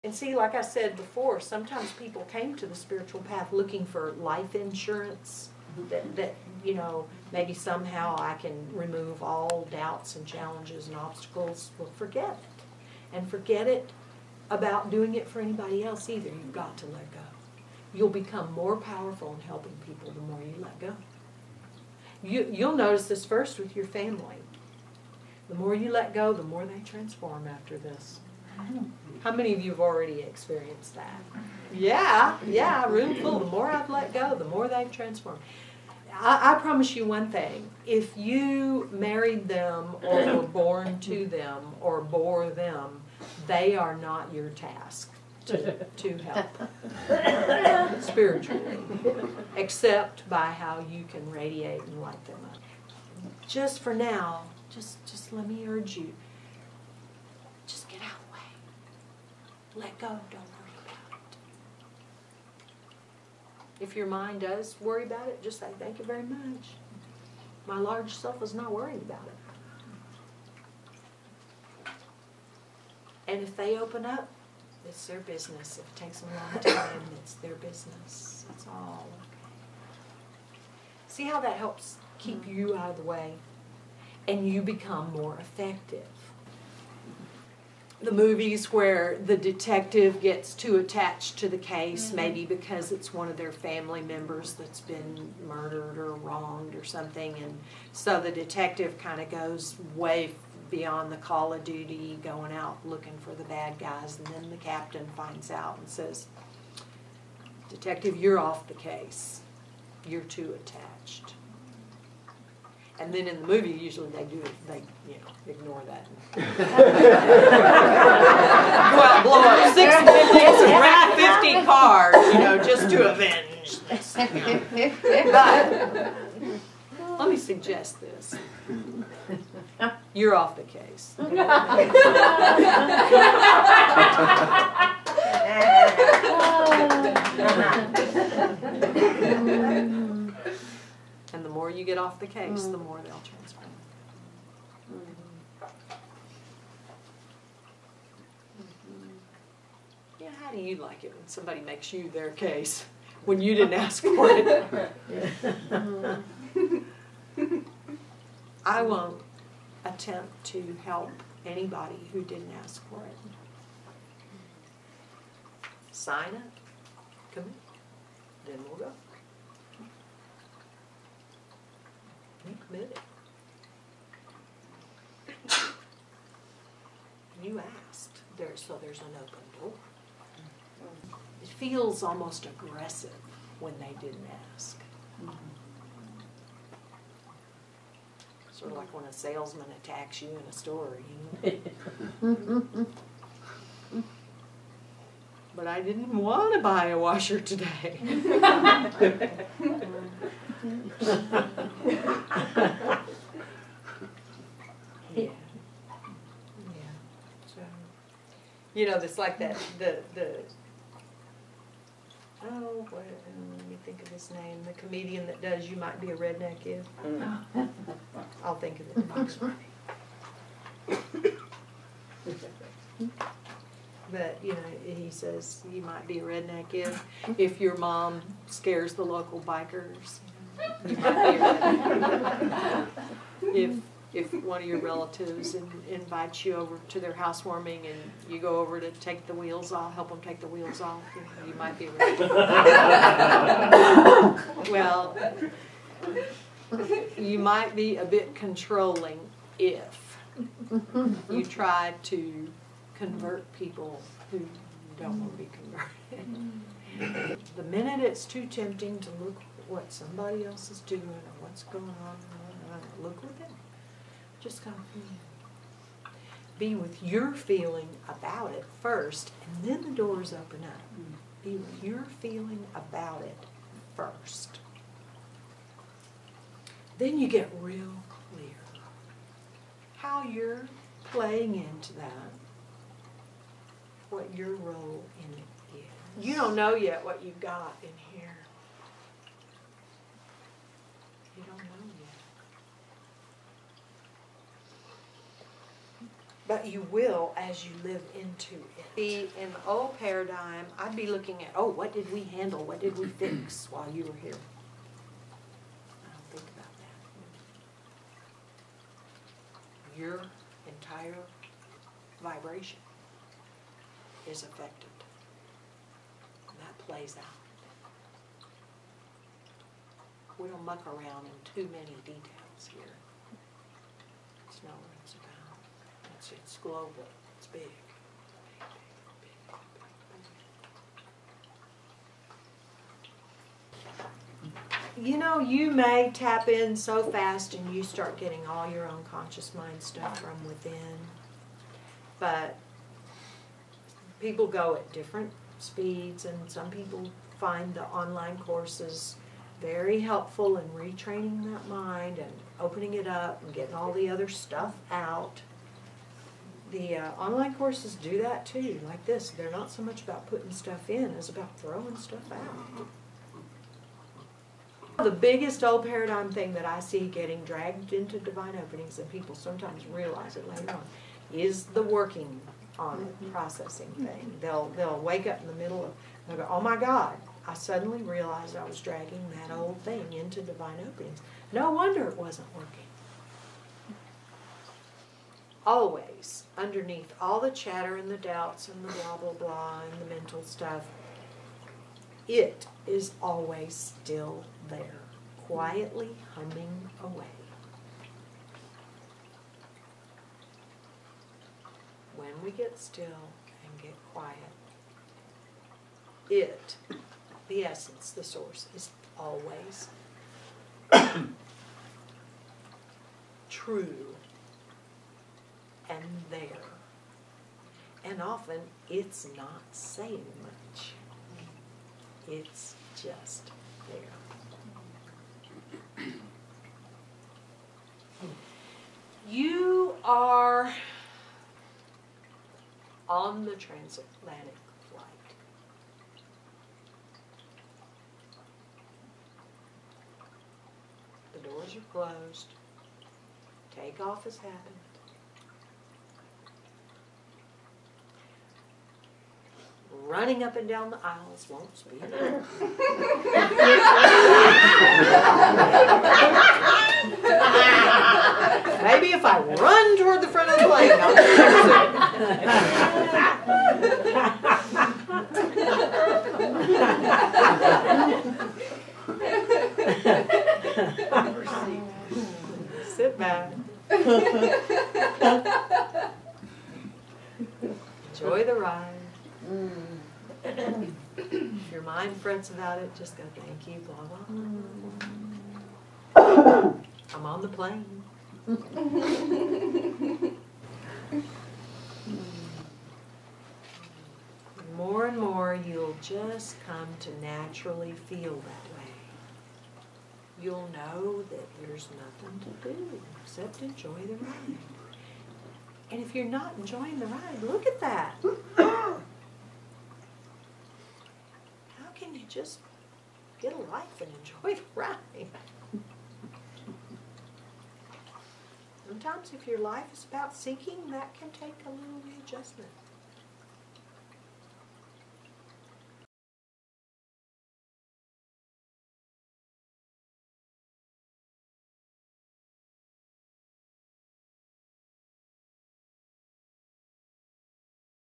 And see, like I said before, sometimes people came to the spiritual path looking for life insurance, that you know, maybe somehow I can remove all doubts and challenges and obstacles. Well, forget it. And forget it about doing it for anybody else either. You've got to let go. You'll become more powerful in helping people the more you let go. You'll notice this first with your family. The more you let go, the more they transform after this. How many of you have already experienced that? Yeah, room full. The more I've let go, the more they've transformed. I promise you one thing. If you married them or were born to them or bore them, they are not your task to help spiritually, except by how you can radiate and light them up. Just for now, just let me urge you, just get out of the way. Let go, don't worry about it. If your mind does worry about it, just say, thank you very much. My large self is not worried about it. And if they open up, it's their business. If it takes them a long time, it's their business. That's all. See how that helps keep you out of the way? And you become more effective. The movies where the detective gets too attached to the case, maybe because it's one of their family members that's been murdered or wronged or something, and so the detective kind of goes way beyond the call of duty, going out looking for the bad guys, and then the captain finds out and says, "Detective, you're off the case. You're too attached." And then in the movie, usually they ignore that. Go out and blow up 6 buildings and wreck 50 cars, just to avenge this. But let me suggest this. You're off the case. And the more you get off the case, the more they'll transform. Yeah, how do you like it when somebody makes you their case when you didn't ask for it? I won't attempt to help anybody who didn't ask for it. Sign it, come in, then we'll go. You committed. You asked, so there's an open door. It feels almost aggressive when they didn't ask. Sort of like when a salesman attacks you in a store, But I didn't want to buy a washer today. Yeah. So, it's like that. Let me think of his name. The comedian that does "You Might Be a Redneck If." I'll think of it. But, he says, you might be a redneck if your mom scares the local bikers. You might be a redneck. If one of your relatives invites you over to their housewarming and you go over to take the wheels off, help them take the wheels off, you might be a redneck. Well, you might be a bit controlling if you try to convert people who don't want to be converted. The minute it's too tempting to look at what somebody else is doing or what's going on, look with them. Just come be with your feeling about it first, and then the doors open up. Be with your feeling about it first. Then you get real clear how you're playing into that, what your role in it is. You don't know yet what you've got in here. You don't know yet. But you will as you live into it. In the old paradigm, I'd be looking at, oh, what did we handle? What did we fix while you were here? I don't think about that. Your entire vibration is affected. And that plays out. We don't muck around in too many details here. It's not what it's about. It's global. It's big. You know, you may tap in so fast and you start getting all your unconscious mind stuff from within. But people go at different speeds, and some people find the online courses very helpful in retraining that mind and opening it up and getting all the other stuff out. The online courses do that too, like this. They're not so much about putting stuff in as about throwing stuff out. The biggest old paradigm thing that I see getting dragged into divine openings, and people sometimes realize it later on, is the working on it, processing thing. They'll wake up in the middle of, they'll go, oh my God, I suddenly realized I was dragging that old thing into divine openings. No wonder it wasn't working. Always, underneath all the chatter and the doubts and the blah, blah, blah, and the mental stuff, it is always still there, quietly humming away. When we get still and get quiet, it, the essence, the source, is always true and there. And often it's not saying much. It's just there. You are on the transatlantic flight. The doors are closed. Takeoff has happened. Running up and down the aisles won't speed up. Maybe if I run toward the front of the plane, I'll sit back. Enjoy the ride. If your mind frets about it, just go, thank you, blah, blah, blah. I'm on the plane. More and more, you'll just come to naturally feel that way. You'll know that there's nothing to do except enjoy the ride. And if you're not enjoying the ride, look at that. How can you just get a life and enjoy the ride? Sometimes if your life is about seeking, that can take a little readjustment.